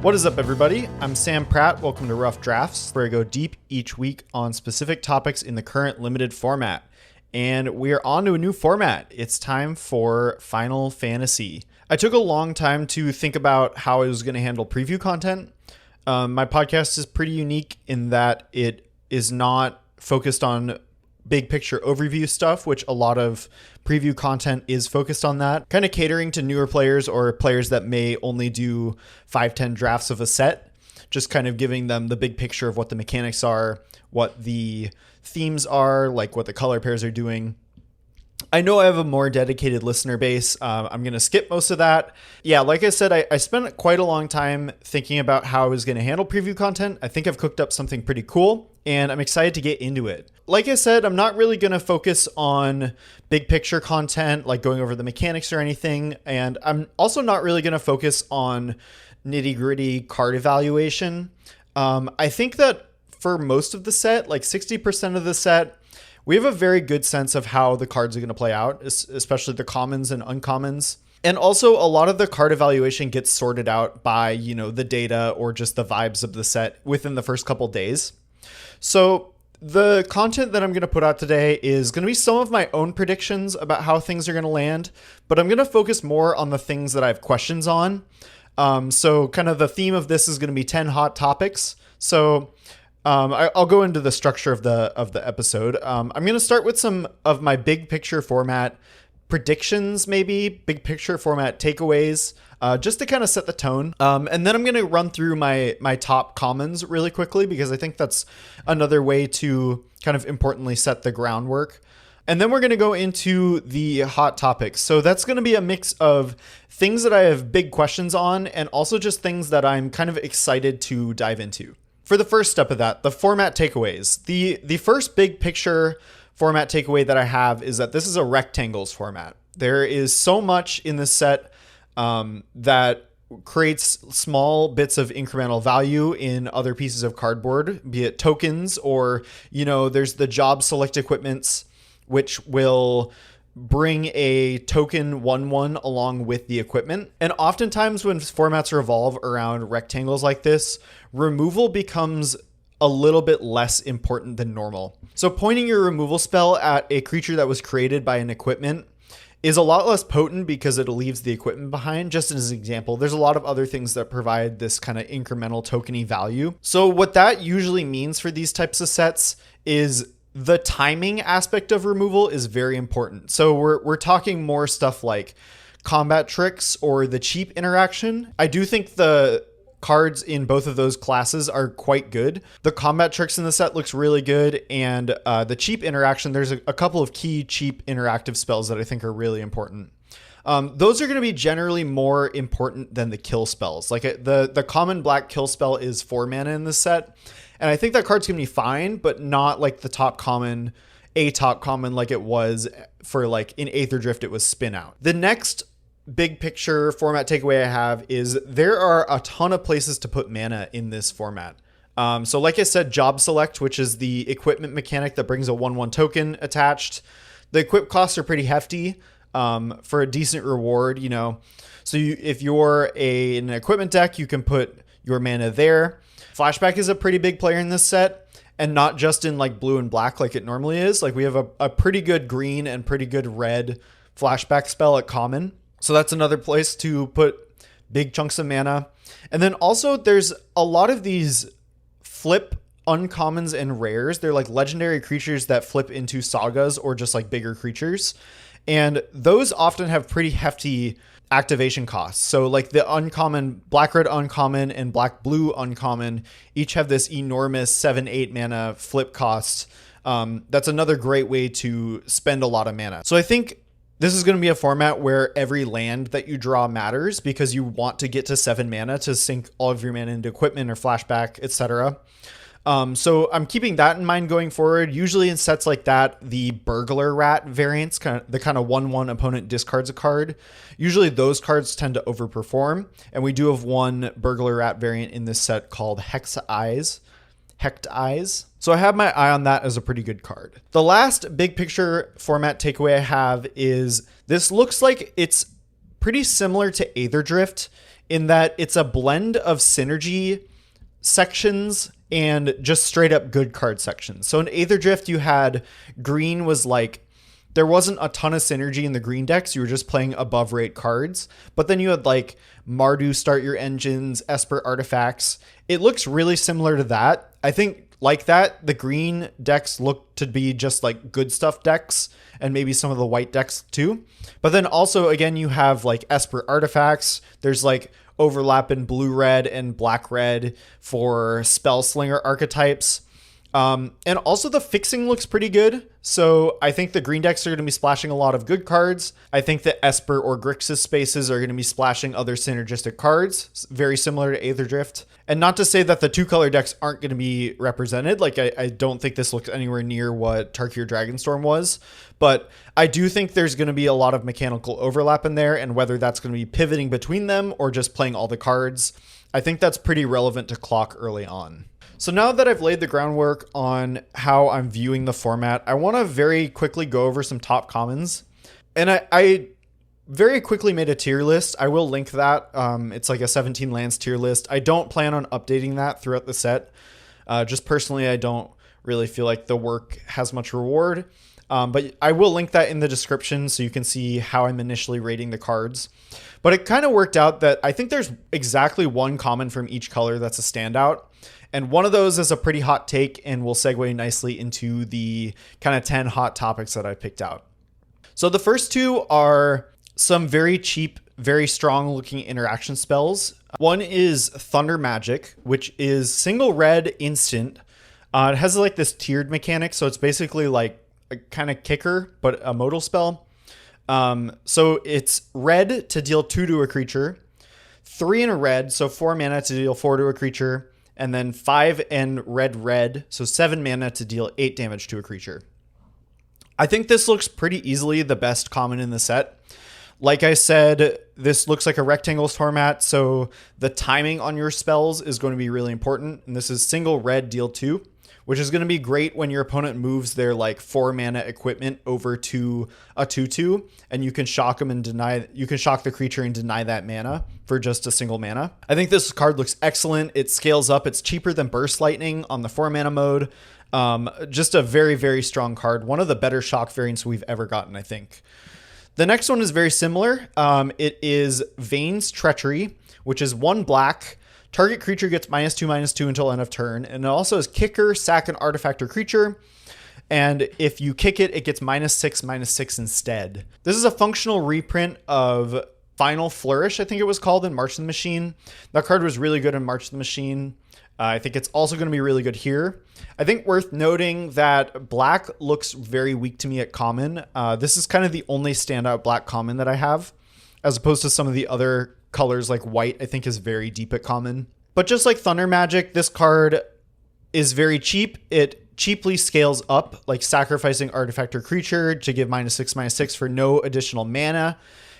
What is up, everybody? I'm Sam Pratt. Welcome to Rough Drafts, where I go deep each week on specific topics in the current limited format. And we are on to a new format. It's time for Final Fantasy. I took a long time to think about how I was going to handle preview content. My podcast is pretty unique in that it is not focused on big picture overview stuff, which a lot of preview content is focused on that, kind of catering to newer players or players that may only do 5-10 drafts of a set, just kind of giving them the big picture of what the mechanics are, what the themes are, like what the color pairs are doing. I know I have a more dedicated listener base. I'm going to skip most of that. Yeah, like I said, I spent quite a long time thinking about how I was going to handle preview content. I think I've cooked up something pretty cool, and I'm excited to get into it. Like I said, I'm not really going to focus on big picture content, like going over the mechanics or anything. And I'm also not really going to focus on nitty gritty card evaluation. I think that for most of the set, like 60% of the set, we have a very good sense of how the cards are going to play out, especially the commons and uncommons. And also a lot of the card evaluation gets sorted out by, the data or just the vibes of the set within the first couple days. So the content that I'm going to put out today is going to be some of my own predictions about how things are going to land, but I'm going to focus more on the things that I have questions on. So kind of the theme of this is going to be 10 hot topics. So I'll go into the structure of the episode. I'm going to start with some of my big picture format predictions, maybe big picture format takeaways, just to kind of set the tone. And then I'm going to run through my top commons really quickly, because I think that's another way to kind of importantly set the groundwork. And then we're going to go into the hot topics. So that's going to be a mix of things that I have big questions on, and also just things that I'm kind of excited to dive into. For the first step of that, the format takeaways. The first big picture format takeaway that I have is that this is a rectangles format. There is so much in this set that creates small bits of incremental value in other pieces of cardboard, be it tokens or, there's the job select equipments, which will bring a token 1/1 along with the equipment. And oftentimes when formats revolve around rectangles like this, removal becomes a little bit less important than normal. So pointing your removal spell at a creature that was created by an equipment is a lot less potent because it leaves the equipment behind. Just as an example, there's a lot of other things that provide this kind of incremental tokeny value. So what that usually means for these types of sets is the timing aspect of removal is very important. So we're talking more stuff like combat tricks or the cheap interaction. I do think the cards in both of those classes are quite good. The combat tricks in the set looks really good, and the cheap interaction, there's a couple of key cheap interactive spells that I think are really important. Those are going to be generally more important than the kill spells. Like the common black kill spell is 4 mana in this set, and I think that card's going to be fine, but not like the top common like it was for like in Aether Drift, it was Spin Out. The next big picture format takeaway I have is there are a ton of places to put mana in this format. So like I said, job select, which is the equipment mechanic that brings a 1/1 token attached. The equip costs are pretty hefty for a decent reward, So if you're in an equipment deck, you can put your mana there. Flashback is a pretty big player in this set, and not just in like blue and black like it normally is. Like we have a pretty good green and pretty good red flashback spell at common. So that's another place to put big chunks of mana. And then also there's a lot of these flip uncommons and rares. They're like legendary creatures that flip into sagas or just like bigger creatures. And those often have pretty hefty activation costs. So like the uncommon, black-red uncommon and black-blue uncommon each have this enormous 7-8 mana flip cost. That's another great way to spend a lot of mana. So I think this is going to be a format where every land that you draw matters, because you want to get to 7 mana to sink all of your mana into equipment or flashback, etc. So I'm keeping that in mind going forward. Usually in sets like that, the burglar rat variants, the kind of 1/1 opponent discards a card. Usually those cards tend to overperform. And we do have one burglar rat variant in this set called Hecht Eyes. So I have my eye on that as a pretty good card. The last big picture format takeaway I have is this looks like it's pretty similar to Aether Drift in that it's a blend of synergy sections and just straight up good card sections. So in Aether Drift, you had green was like, there wasn't a ton of synergy in the green decks. You were just playing above rate cards. But then you had like Mardu Start Your Engines, Esper Artifacts. It looks really similar to that. I think like that, the green decks look to be just like good stuff decks, and maybe some of the white decks too. But then also, again, you have like Esper Artifacts. There's like overlap in blue-red and black-red for Spellslinger archetypes. And also the fixing looks pretty good. So I think the green decks are going to be splashing a lot of good cards. I think the Esper or Grixis spaces are going to be splashing other synergistic cards, very similar to Aether Drift. And not to say that the two color decks aren't going to be represented. Like I don't think this looks anywhere near what Tarkir Dragonstorm was, but I do think there's going to be a lot of mechanical overlap in there, and whether that's going to be pivoting between them or just playing all the cards, I think that's pretty relevant to clock early on. So now that I've laid the groundwork on how I'm viewing the format, I want to very quickly go over some top commons. And I very quickly made a tier list. I will link that. It's like a 17 lands tier list. I don't plan on updating that throughout the set. Just personally, I don't really feel like the work has much reward. But I will link that in the description so you can see how I'm initially rating the cards. But it kind of worked out that I think there's exactly one common from each color that's a standout. And one of those is a pretty hot take and will segue nicely into the kind of 10 hot topics that I picked out. So the first two are some very cheap, very strong looking interaction spells. One is Thunder Magic, which is single red instant. It has like this tiered mechanic. So it's basically like a kind of kicker, but a modal spell. So it's red to deal 2 to a creature, 3 in a red, so 4 mana to deal 4 to a creature, and then 5 and red, so 7 mana to deal 8 damage to a creature. I think this looks pretty easily the best common in the set. Like I said, this looks like a rectangle format, so the timing on your spells is going to be really important. And this is single red, deal 2, which is going to be great when your opponent moves their like 4 mana equipment over to a 2/2, and you can shock them and shock the creature and deny that mana for just a single mana. I think this card looks excellent. It scales up. It's cheaper than Burst Lightning on the 4 mana mode. Just a very, very strong card. One of the better shock variants we've ever gotten, I think. The next one is very similar. It is Vane's Treachery, which is 1 black. Target creature gets -2/-2 until end of turn. And it also has kicker, sack an artifact or creature. And if you kick it, it gets -6/-6 instead. This is a functional reprint of Final Flourish, I think it was called, in March of the Machine. That card was really good in March of the Machine. I think it's also going to be really good here. I think worth noting that black looks very weak to me at common. This is kind of the only standout black common that I have, as opposed to some of the other colors like white, I think is very deep at common. But just like Thunder Magic, this card is very cheap. It cheaply scales up, like sacrificing artifact or creature to give -6/-6 for no additional mana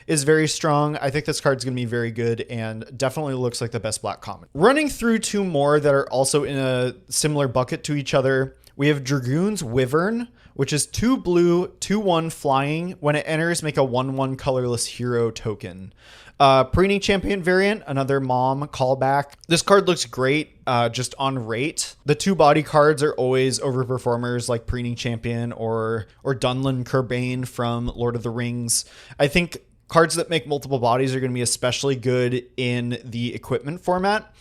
is very strong. I think this card's going to be very good and definitely looks like the best black common. Running through two more that are also in a similar bucket to each other, we have Dragoon's Wyvern, which is 2 blue, 2/1 flying. When it enters, make a 1/1 colorless hero token. Preening Champion variant, another mom callback. This card looks great just on rate. The 2 body cards are always overperformers like Preening Champion or Dunlin Kerbane from Lord of the Rings. I think cards that make multiple bodies are going to be especially good in the equipment format.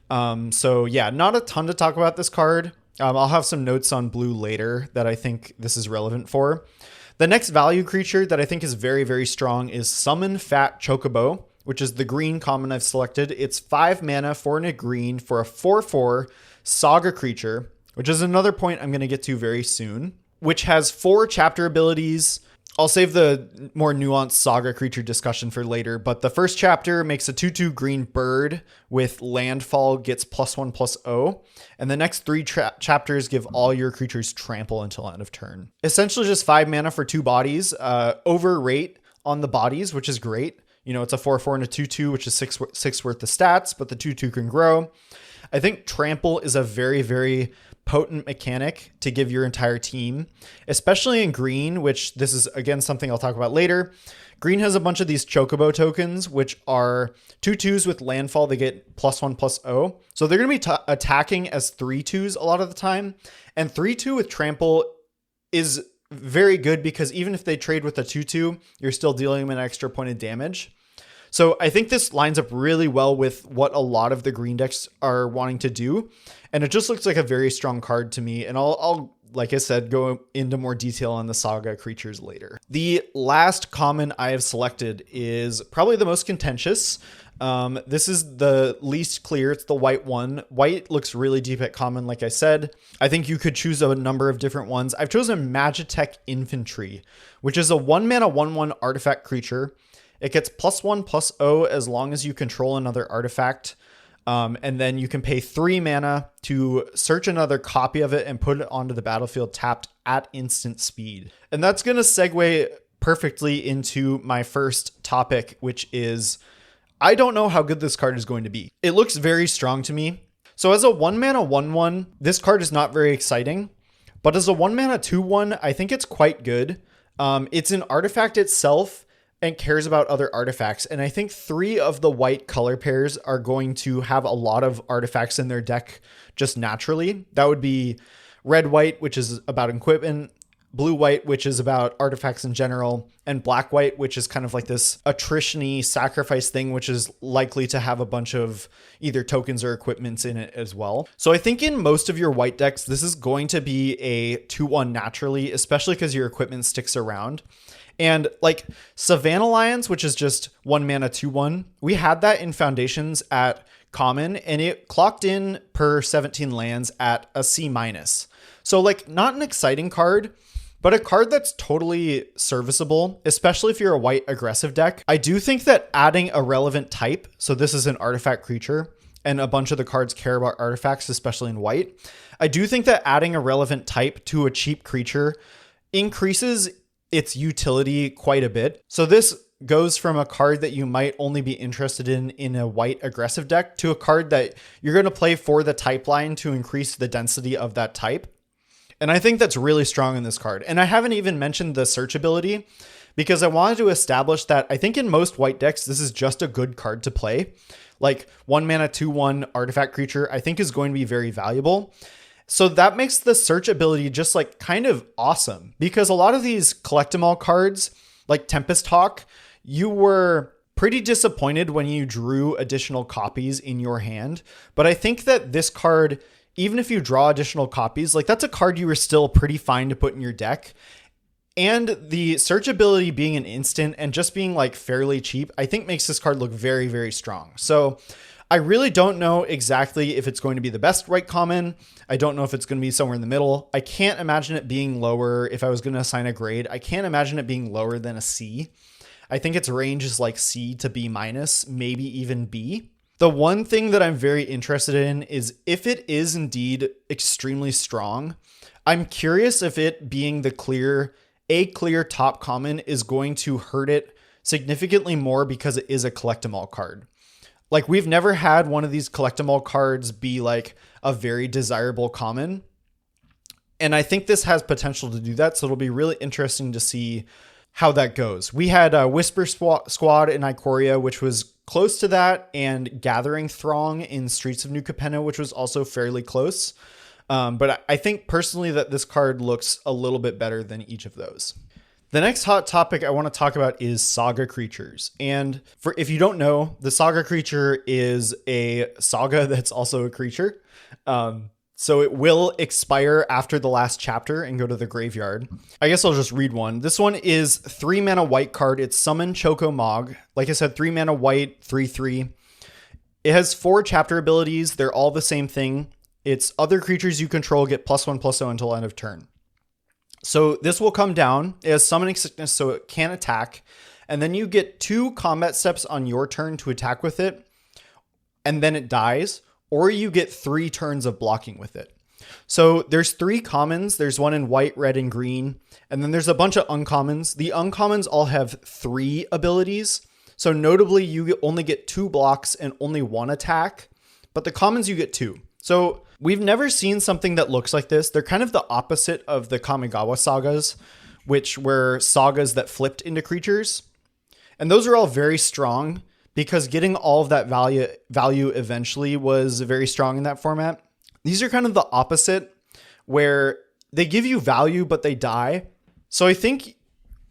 So yeah, not a ton to talk about this card. I'll have some notes on blue later that I think this is relevant for. The next value creature that I think is very, very strong is Summon Fat Chocobo, which is the green common I've selected. It's 5 mana, 4 and a green for a 4/4 Saga creature, which is another point I'm going to get to very soon, which has 4 chapter abilities. I'll save the more nuanced Saga creature discussion for later, but the first chapter makes a 2/2 green bird with landfall, gets +1/+0, and the next 3 chapters give all your creatures trample until end of turn. Essentially just 5 mana for 2 bodies, over rate on the bodies, which is great. You know, it's a 4/4 and a 2/2, which is six worth of stats, but the 2/2 can grow. I think Trample is a very, very potent mechanic to give your entire team, especially in green, which this is, again, something I'll talk about later. Green has a bunch of these Chocobo tokens, which are 2/2s with landfall. They get +1/+0. So they're going to be attacking as 3/2s a lot of the time. And 3/2 with Trample is very good because even if they trade with a 2/2, you're still dealing them an extra point of damage. So I think this lines up really well with what a lot of the green decks are wanting to do. And it just looks like a very strong card to me. And I'll like I said, go into more detail on the Saga creatures later. The last common I have selected is probably the most contentious. This is the least clear. It's the white one. White looks really deep at common, like I said. I think you could choose a number of different ones. I've chosen Magitech Infantry, which is a 1-mana 1/1 artifact creature. It gets +1/+0 as long as you control another artifact. And then you can pay 3 mana to search another copy of it and put it onto the battlefield tapped at instant speed. And that's going to segue perfectly into my first topic, which is I don't know how good this card is going to be. It looks very strong to me. So as a 1-mana 1/1, this card is not very exciting. But as a 1-mana 2/1, I think it's quite good. It's an artifact itself and cares about other artifacts. And I think 3 of the white color pairs are going to have a lot of artifacts in their deck just naturally. That would be red-white, which is about equipment, blue-white, which is about artifacts in general, and black-white, which is kind of like this attrition-y sacrifice thing, which is likely to have a bunch of either tokens or equipments in it as well. So I think in most of your white decks, this is going to be a 2/1 naturally, especially because your equipment sticks around. And like Savannah Lions, which is just 1-mana 2/1, we had that in Foundations at common and it clocked in per 17 lands at a C-. So like not an exciting card, but a card that's totally serviceable, especially if you're a white aggressive deck. I do think that adding a relevant type, so this is an artifact creature and a bunch of the cards care about artifacts, especially in white. I do think that adding a relevant type to a cheap creature increases its utility quite a bit. So this goes from a card that you might only be interested in a white aggressive deck to a card that you're going to play for the type line to increase the density of that type. And I think that's really strong in this card. And I haven't even mentioned the search ability because I wanted to establish that I think in most white decks, this is just a good card to play. Like 1-mana 2/1 artifact creature, I think is going to be very valuable. So that makes the search ability just like kind of awesome because a lot of these collect 'em all cards like Tempest Hawk, you were pretty disappointed when you drew additional copies in your hand. But I think that this card, even if you draw additional copies, like that's a card you were still pretty fine to put in your deck. And the search ability being an instant and just being like fairly cheap, I think makes this card look very, very strong. So I really don't know exactly if it's going to be the best white common. I don't know if it's going to be somewhere in the middle. I can't imagine it being lower. If I was going to assign a grade, I can't imagine it being lower than a C. I think its range is like C to B-, maybe even B. The one thing that I'm very interested in is if it is indeed extremely strong, I'm curious if it being the clear top common is going to hurt it significantly more because it is a collect 'em all card. Like we've never had one of these collect 'em all cards be like a very desirable common. And I think this has potential to do that. So it'll be really interesting to see how that goes. We had a Whisper Squad in Ikoria, which was close to that, and Gathering Throng in Streets of New Capenna, which was also fairly close. But I think personally that this card looks a little bit better than each of those. The next hot topic I want to talk about is Saga creatures. And if you don't know, the Saga creature is a Saga that's also a creature. So it will expire after the last chapter and go to the graveyard. I guess I'll just read one. This one is 3-mana white card. It's Summon Choco Mog. Like I said, 3-mana white, 3/3. It has 4 chapter abilities. They're all the same thing. It's other creatures you control get +1/+0 until end of turn. So this will come down. It has Summoning Sickness, so it can attack. And then you get 2 combat steps on your turn to attack with it. And then it dies. Or you get 3 turns of blocking with it. So there's 3 commons. There's one in white, red, and green. And then there's a bunch of uncommons. The uncommons all have 3 abilities. So notably, you only get 2 blocks and only 1 attack, but the commons you get 2. So we've never seen something that looks like this. They're kind of the opposite of the Kamigawa sagas, which were sagas that flipped into creatures. And those are all very strong because getting all of that value eventually was very strong in that format. These are kind of the opposite, where they give you value, but they die. So I think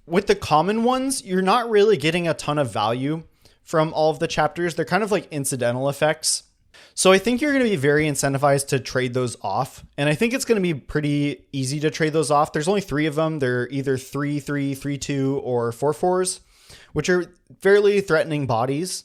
with the common ones, you're not really getting a ton of value from all of the chapters. They're kind of like incidental effects. So I think you're going to be very incentivized to trade those off. And I think it's going to be pretty easy to trade those off. There's only 3 of them. They're either 3/3, 3/2, or 4/4s, which are fairly threatening bodies.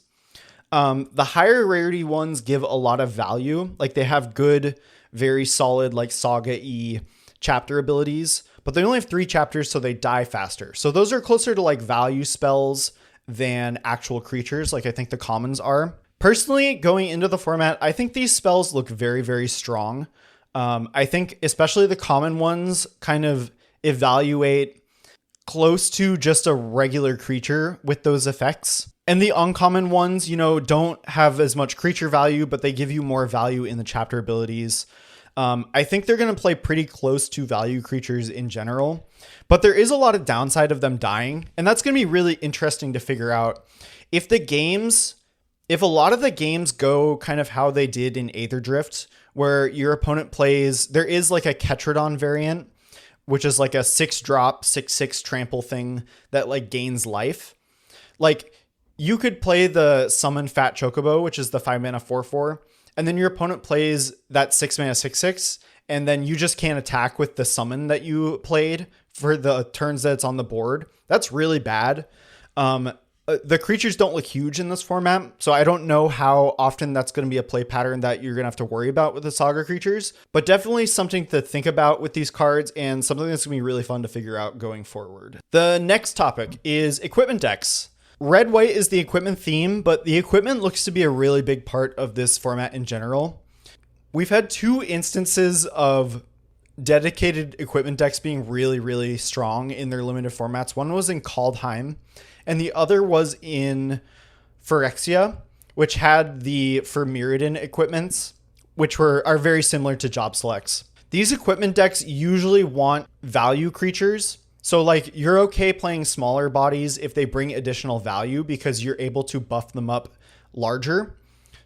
The higher rarity ones give a lot of value. Like they have good, very solid, like Saga-y chapter abilities, but they only have 3 chapters, so they die faster. So those are closer to like value spells than actual creatures, like I think the commons are. Personally, going into the format, I think these spells look very, very strong. I think especially the common ones kind of evaluate close to just a regular creature with those effects. And the uncommon ones, don't have as much creature value, but they give you more value in the chapter abilities. I think they're going to play pretty close to value creatures in general, but there is a lot of downside of them dying. And that's going to be really interesting to figure out if a lot of the games go kind of how they did in Aether Drift, where your opponent plays, there is like a Ketradon variant, which is like a 6-drop, 6/6 trample thing that like gains life. Like you could play the summon Fat Chocobo, which is the 5-mana 4/4, and then your opponent plays that 6-mana 6/6, and then you just can't attack with the summon that you played for the turns that it's on the board. That's really bad. The creatures don't look huge in this format, so I don't know how often that's going to be a play pattern that you're going to have to worry about with the Saga creatures, but definitely something to think about with these cards and something that's going to be really fun to figure out going forward. The next topic is equipment decks. Red-white is the equipment theme, but the equipment looks to be a really big part of this format in general. We've had 2 instances of dedicated equipment decks being really, really strong in their limited formats. One was in Kaldheim, and the other was in Phyrexia, which had the Mirrodin equipments, which are very similar to Job Selects. These equipment decks usually want value creatures. So like you're okay playing smaller bodies if they bring additional value because you're able to buff them up larger.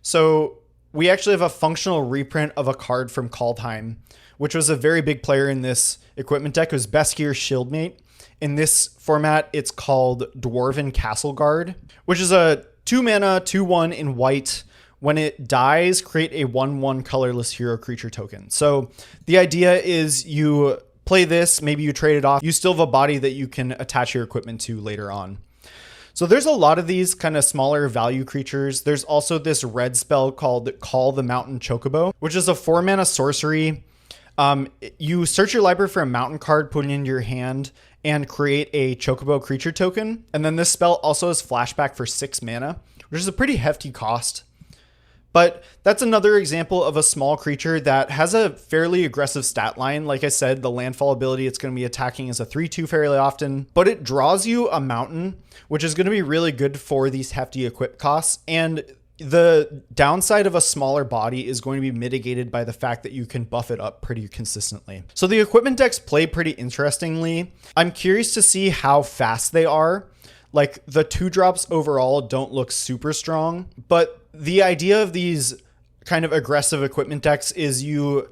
So we actually have a functional reprint of a card from Kaldheim, which was a very big player in this equipment deck. It was Beskir's Shieldmate. In this format, it's called Dwarven Castle Guard, which is a 2-mana, 2/1 in white. When it dies, create a 1/1 colorless hero creature token. So the idea is you play this, maybe you trade it off. You still have a body that you can attach your equipment to later on. So there's a lot of these kind of smaller value creatures. There's also this red spell called Call the Mountain Chocobo, which is a 4-mana sorcery. You search your library for a mountain card, put it into your hand, and create a Chocobo creature token. And then this spell also has flashback for 6 mana, which is a pretty hefty cost. But that's another example of a small creature that has a fairly aggressive stat line. Like I said, the landfall ability it's going to be attacking is a 3/2 fairly often, but it draws you a mountain, which is going to be really good for these hefty equip costs. And the downside of a smaller body is going to be mitigated by the fact that you can buff it up pretty consistently. So the equipment decks play pretty interestingly. I'm curious to see how fast they are. Like the 2-drops overall don't look super strong, but the idea of these kind of aggressive equipment decks is you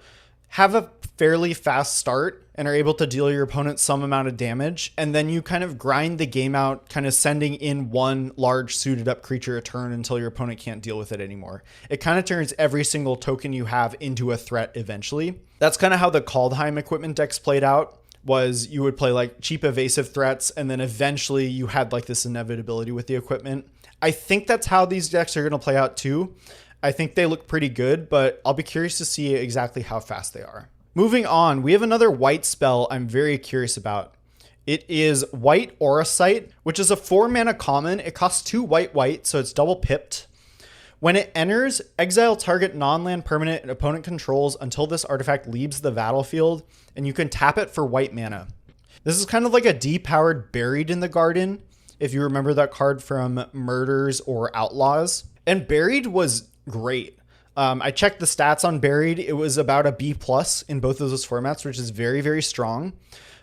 have a fairly fast start and are able to deal your opponent some amount of damage, and then you kind of grind the game out, kind of sending in one large suited up creature a turn until your opponent can't deal with it anymore. It kind of turns every single token you have into a threat eventually. That's kind of how the Kaldheim equipment decks played out. Was you would play like cheap evasive threats, and then eventually you had like this inevitability with the equipment. I think that's how these decks are going to play out too. I think they look pretty good, but I'll be curious to see exactly how fast they are. Moving on, we have another white spell I'm very curious about. It is White Aura Sight, which is a 4-mana common. It costs 2 white, so it's double pipped. When it enters, exile target non-land permanent an opponent controls until this artifact leaves the battlefield, and you can tap it for white mana. This is kind of like a depowered Buried in the Garden, if you remember that card from Murders or Outlaws. And Buried was great. I checked the stats on Buried. It was about a B+ in both of those formats, which is very, very strong.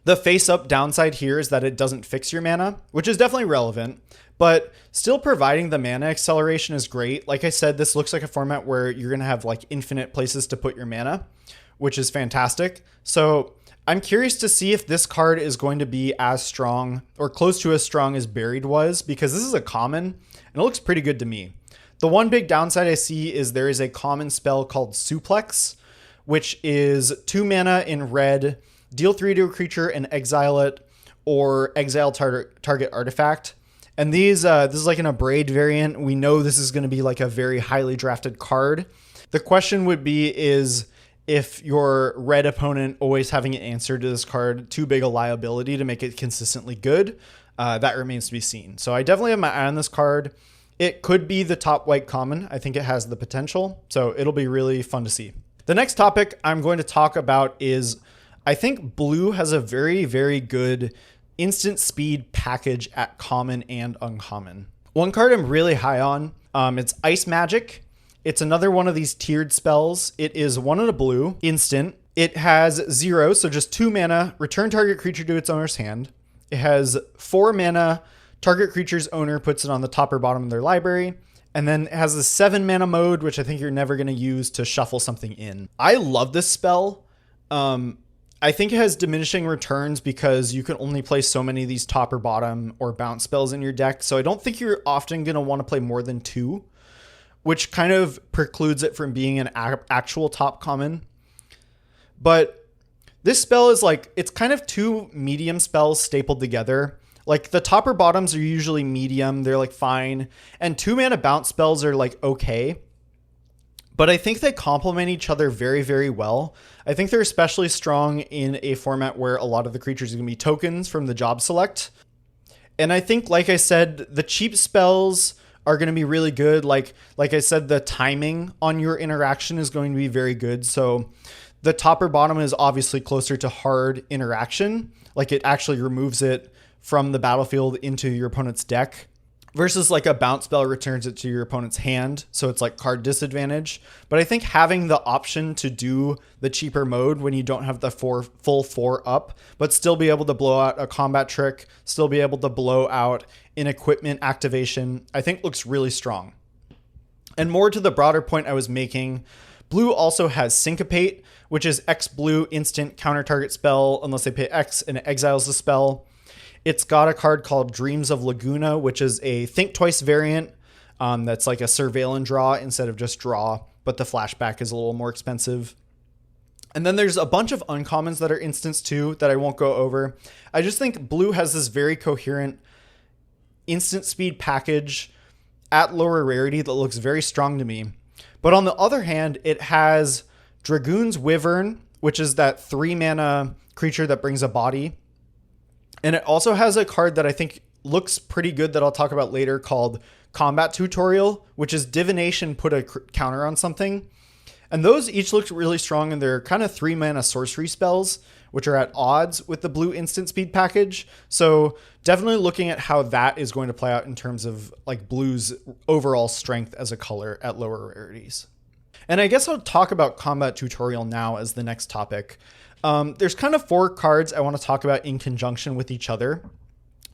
The face-up downside here is that it doesn't fix your mana, which is definitely relevant, but still providing the mana acceleration is great. Like I said, this looks like a format where you're going to have like infinite places to put your mana, which is fantastic. So I'm curious to see if this card is going to be as strong or close to as strong as Buried was, because this is a common and it looks pretty good to me. The one big downside I see is there is a common spell called Suplex, which is 2 mana in red, deal 3 to a creature and exile it, or exile target artifact. And this is like an Abrade variant. We know this is going to be like a very highly drafted card. The question would be is if your red opponent always having an answer to this card too big a liability to make it consistently good. That remains to be seen. So I definitely have my eye on this card. It could be the top white common. I think it has the potential. So it'll be really fun to see. The next topic I'm going to talk about is I think blue has a very, very good instant speed package at common and uncommon. One card I'm really high on, it's Ice Magic. It's another one of these tiered spells. It is 1 and a blue, instant. It has 0, so just 2 mana, return target creature to its owner's hand. It has 4 mana, target creature's owner puts it on the top or bottom of their library. And then it has a 7 mana mode, which I think you're never going to use to shuffle something in. I love this spell. I think it has diminishing returns because you can only play so many of these top or bottom or bounce spells in your deck. So I don't think you're often going to want to play more than 2, which kind of precludes it from being an actual top common. But this spell is like, it's kind of 2 medium spells stapled together. Like the top or bottoms are usually medium. They're like fine. And 2 mana bounce spells are like okay. But I think they complement each other very, very well. I think they're especially strong in a format where a lot of the creatures are going to be tokens from the job select. And I think, like I said, the cheap spells are going to be really good. Like I said, the timing on your interaction is going to be very good. So the top or bottom is obviously closer to hard interaction. Like it actually removes it from the battlefield into your opponent's deck. Versus like a bounce spell returns it to your opponent's hand. So it's like card disadvantage. But I think having the option to do the cheaper mode when you don't have the full 4 up, but still be able to blow out a combat trick, still be able to blow out an equipment activation, I think looks really strong. And more to the broader point I was making, blue also has Syncopate, which is X blue instant counter target spell unless they pay X and it exiles the spell. It's got a card called Dreams of Laguna, which is a think twice variant that's like a surveillance draw instead of just draw, but the flashback is a little more expensive. And then there's a bunch of uncommons that are instants too that I won't go over. I just think blue has this very coherent instant speed package at lower rarity that looks very strong to me. But on the other hand, it has Dragoon's Wyvern, which is that 3 mana creature that brings a body. And it also has a card that I think looks pretty good that I'll talk about later called Combat Tutorial, which is Divination put a counter on something. And those each look really strong, and they're kind of 3 mana sorcery spells, which are at odds with the blue instant speed package. So definitely looking at how that is going to play out in terms of like blue's overall strength as a color at lower rarities. And I guess I'll talk about Combat Tutorial now as the next topic. There's kind of 4 cards I want to talk about in conjunction with each other.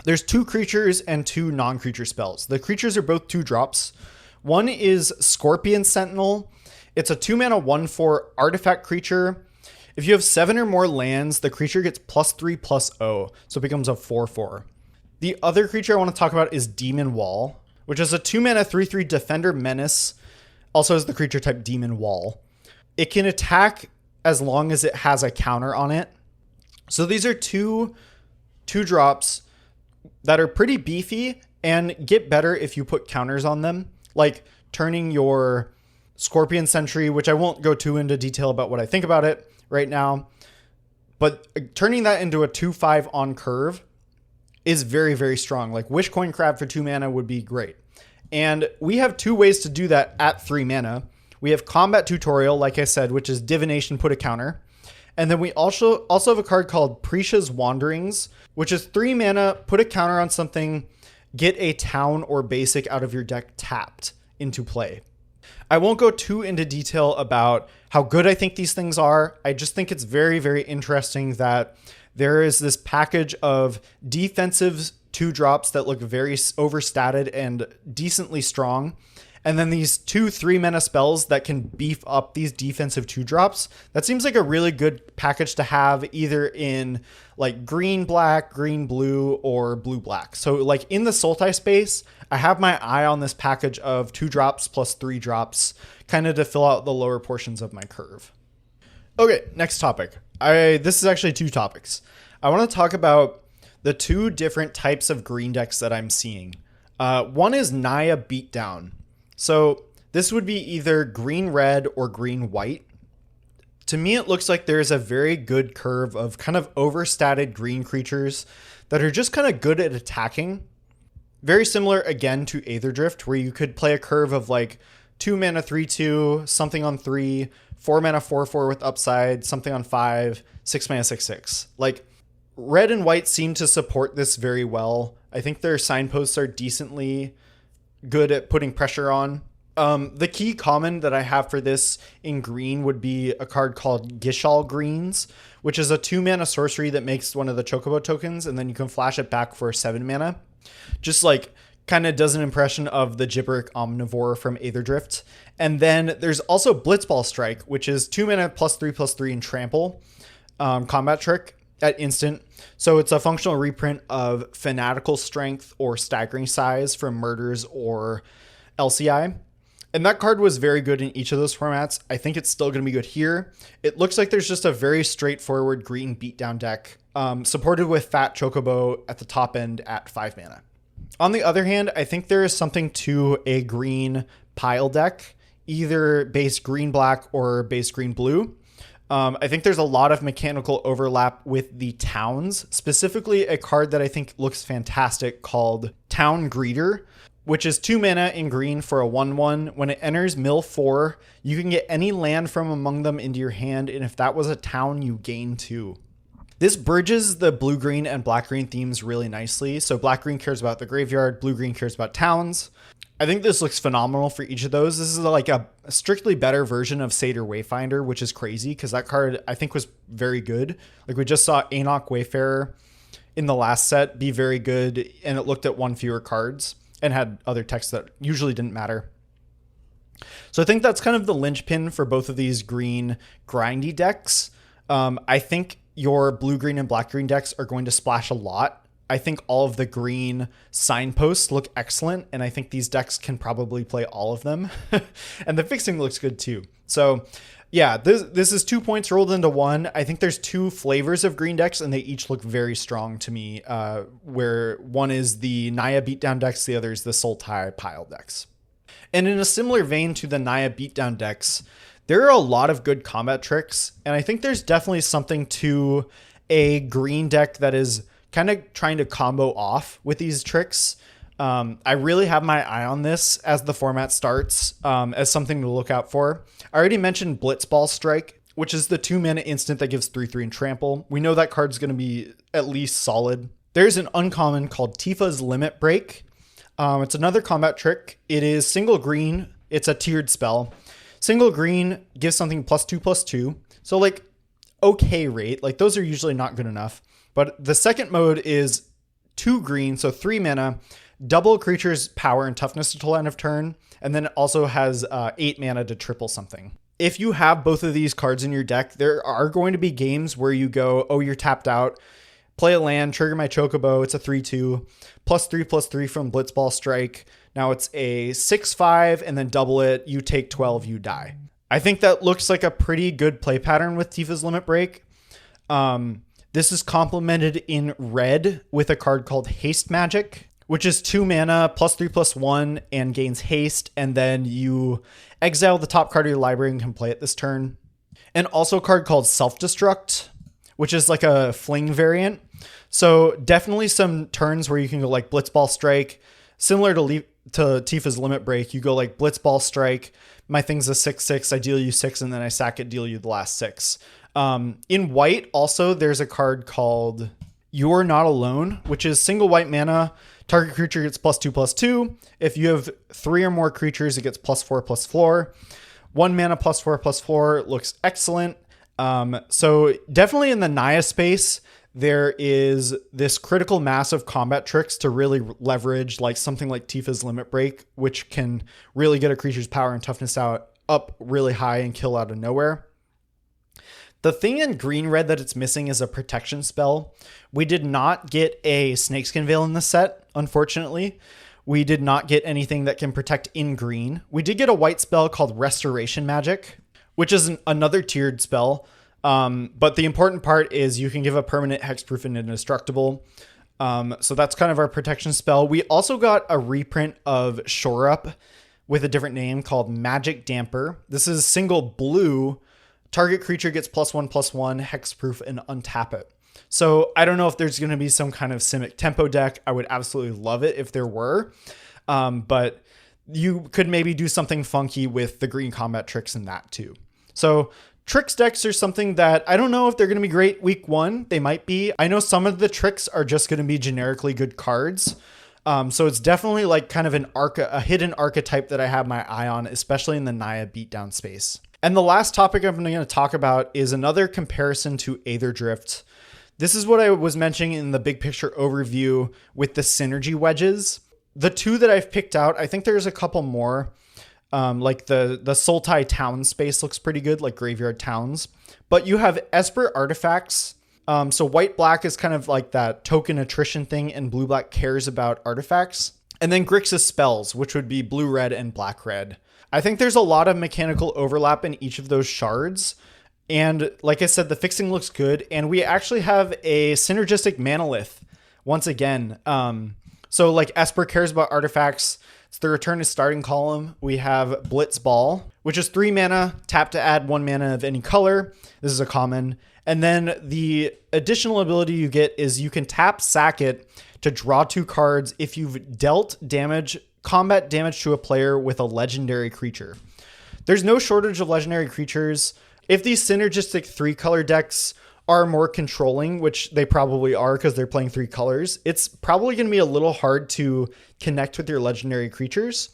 There's 2 creatures and 2 non-creature spells. The creatures are both 2 drops. One is Scorpion Sentinel. It's a 2 mana 1/4 artifact creature. If you have 7 or more lands, the creature gets +3/+0, so it becomes a 4/4. The other creature I want to talk about is Demon Wall, which is a 2 mana 3/3 Defender Menace. Also has the creature type Demon Wall. It can attack as long as it has a counter on it. So these are two drops that are pretty beefy and get better if you put counters on them, like turning your Scorpion Sentry, which I won't go too into detail about what I think about it right now, but turning that into a 2/5 on curve is very, very strong. Like Wishcoin Crab for 2 mana would be great. And we have 2 ways to do that at 3 mana. We have Combat Tutorial, like I said, which is Divination put a counter. And then we also have a card called Prisha's Wanderings, which is 3 mana, put a counter on something, get a town or basic out of your deck tapped into play. I won't go too into detail about how good I think these things are. I just think it's very, very interesting that there is this package of defensive 2-drops that look very overstated and decently strong. And then these 2 3-mana spells that can beef up these defensive 2-drops. That seems like a really good package to have either in like green-black, green-blue, or blue-black. So like in the Sultai space, I have my eye on this package of 2-drops plus 3-drops kind of to fill out the lower portions of my curve. Okay, next topic. This is actually 2 topics. I want to talk about the 2 different types of green decks that I'm seeing. One is Naya Beatdown. So this would be either green-red or green-white. To me, it looks like there's a very good curve of kind of overstated green creatures that are just kind of good at attacking. Very similar, again, to Aetherdrift, where you could play a curve of like 2 mana 3/2, something on 3, 4 mana 4/4 with upside, something on 5, 6 mana 6/6. Like, red and white seem to support this very well. I think their signposts are decently good at putting pressure on. The key common that I have for this in green would be a card called Gishal Greens, which is a 2-mana sorcery that makes one of the Chocobo tokens, and then you can flash it back for 7 mana. Just like kind of does an impression of the Gibberic Omnivore from Aetherdrift. And then there's also Blitzball Strike, which is 2 mana +3/+3 in trample, combat trick at instant. So it's a functional reprint of Fanatical Strength or Staggering Size from Murders or LCI. And that card was very good in each of those formats. I think it's still going to be good here. It looks like there's just a very straightforward green beatdown deck, supported with Fat Chocobo at the top end at 5 mana. On the other hand, I think there is something to a green pile deck, either base green-black or base green-blue. I think there's a lot of mechanical overlap with the towns, specifically a card that I think looks fantastic called Town Greeter, which is 2 mana in green for a 1/1. When it enters mill 4, you can get any land from among them into your hand, and if that was a town, you gain 2. This bridges the blue-green and black-green themes really nicely. So black-green cares about the graveyard, blue-green cares about towns. I think this looks phenomenal for each of those. This is like a strictly better version of Satyr Wayfinder, which is crazy because that card I think was very good. Like we just saw Enoch Wayfarer in the last set be very good, and it looked at 1 fewer cards and had other text that usually didn't matter. So I think that's kind of the linchpin for both of these green grindy decks. I think your blue-green and black-green decks are going to splash a lot. I think all of the green signposts look excellent, and I think these decks can probably play all of them. And the fixing looks good too. So yeah, this is 2 points rolled into 1. I think there's 2 flavors of green decks, and they each look very strong to me, where one is the Naya Beatdown decks, the other is the Sultai pile decks. And in a similar vein to the Naya Beatdown decks, there are a lot of good combat tricks, and I think there's definitely something to a green deck that is kind of trying to combo off with these tricks. I really have my eye on this as the format starts, as something to look out for. I already mentioned Blitzball Strike, which is the 2 mana instant that gives 3/3 and trample. We know that card's going to be at least solid. There's an uncommon called Tifa's Limit Break. It's another combat trick. It is single green. It's a tiered spell. Single green gives something +2/+2. So like okay rate. Like those are usually not good enough. But the second mode is 2 green, so 3 mana, double creature's power and toughness until end of turn, and then it also has 8 mana to triple something. If you have both of these cards in your deck, there are going to be games where you go, oh, you're tapped out, play a land, trigger my Chocobo, it's a 3/2, +3/+3 from Blitzball Strike. Now it's a 6/5, and then double it, you take 12, you die. I think that looks like a pretty good play pattern with Tifa's Limit Break. This is complemented in red with a card called Haste Magic, which is 2 mana, +3/+1, and gains haste, and then you exile the top card of your library and can play it this turn. And also a card called Self-Destruct, which is like a fling variant. So definitely some turns where you can go like Blitzball Strike, similar to Tifa's Limit Break. You go like Blitzball Strike, my thing's a 6/6, I deal you 6, and then I sack it, deal you the last 6. In white, also, there's a card called You're Not Alone, which is single white mana, Target creature gets +2/+2. If you have 3 or more creatures, it gets +4/+4. 1 mana +4/+4 looks excellent. So definitely in the Naya space, there is this critical mass of combat tricks to really leverage like something like Tifa's Limit Break, which can really get a creature's power and toughness up really high and kill out of nowhere. The thing in green-red that it's missing is a protection spell. We did not get a Snakeskin Veil in the set, unfortunately. We did not get anything that can protect in green. We did get a white spell called Restoration Magic, which is another tiered spell. But the important part is you can give a permanent hexproof and indestructible. So that's kind of our protection spell. We also got a reprint of Shore Up with a different name called Magic Damper. This is single blue. Target creature gets +1/+1, hexproof, and untap it. So I don't know if there's going to be some kind of Simic Tempo deck. I would absolutely love it if there were. But you could maybe do something funky with the green combat tricks in that too. So tricks decks are something that I don't know if they're going to be great week 1. They might be. I know some of the tricks are just going to be generically good cards. So it's definitely like kind of a hidden archetype that I have my eye on, especially in the Naya beatdown space. And the last topic I'm going to talk about is another comparison to Aether Drift. This is what I was mentioning in the big picture overview with the synergy wedges. The 2 that I've picked out, I think there's a couple more. Like the Sultai Town space looks pretty good, like Graveyard Towns. But you have Esper Artifacts. So white-black is kind of like that token attrition thing, and blue-black cares about artifacts. And then Grixis Spells, which would be blue-red and black-red. I think there's a lot of mechanical overlap in each of those shards. And like I said, the fixing looks good. And we actually have a synergistic Manolith once again. So like Esper cares about artifacts. It's the return to starting column. We have Blitz Ball, which is 3 mana, tap to add 1 mana of any color. This is a common. And then the additional ability you get is you can tap sack it to draw 2 cards if you've dealt combat damage to a player with a legendary creature. There's no shortage of legendary creatures. If these synergistic 3-color decks are more controlling, which they probably are because they're playing 3 colors, it's probably going to be a little hard to connect with your legendary creatures.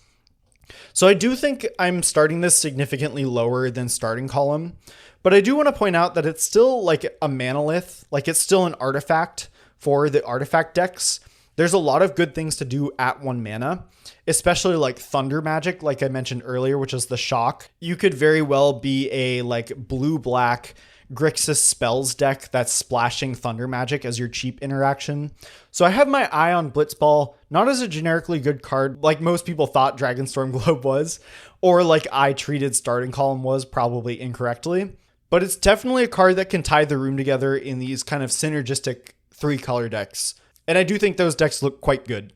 So I do think I'm starting this significantly lower than starting column, but I do want to point out that it's still like a Manolith, like it's still an artifact for the artifact decks. There's a lot of good things to do at 1 mana, especially like Thunder Magic, like I mentioned earlier, which is the shock. You could very well be a like blue-black Grixis Spells deck that's splashing Thunder Magic as your cheap interaction. So I have my eye on Blitzball, not as a generically good card like most people thought Dragonstorm Globe was, or like I treated Starting Column was, probably incorrectly. But it's definitely a card that can tie the room together in these kind of synergistic 3-color decks. And I do think those decks look quite good.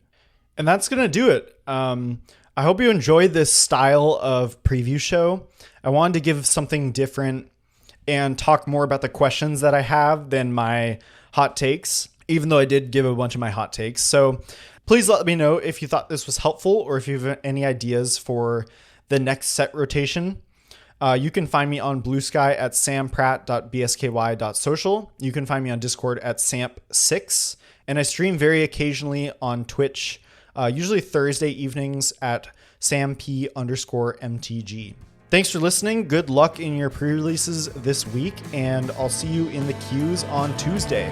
And that's going to do it. I hope you enjoyed this style of preview show. I wanted to give something different and talk more about the questions that I have than my hot takes, even though I did give a bunch of my hot takes. So please let me know if you thought this was helpful or if you have any ideas for the next set rotation. You can find me on Blue Sky at sampratt.bsky.social. You can find me on Discord at samp6. And I stream very occasionally on Twitch, usually Thursday evenings at samp_mtg. Thanks for listening. Good luck in your pre-releases this week, and I'll see you in the queues on Tuesday.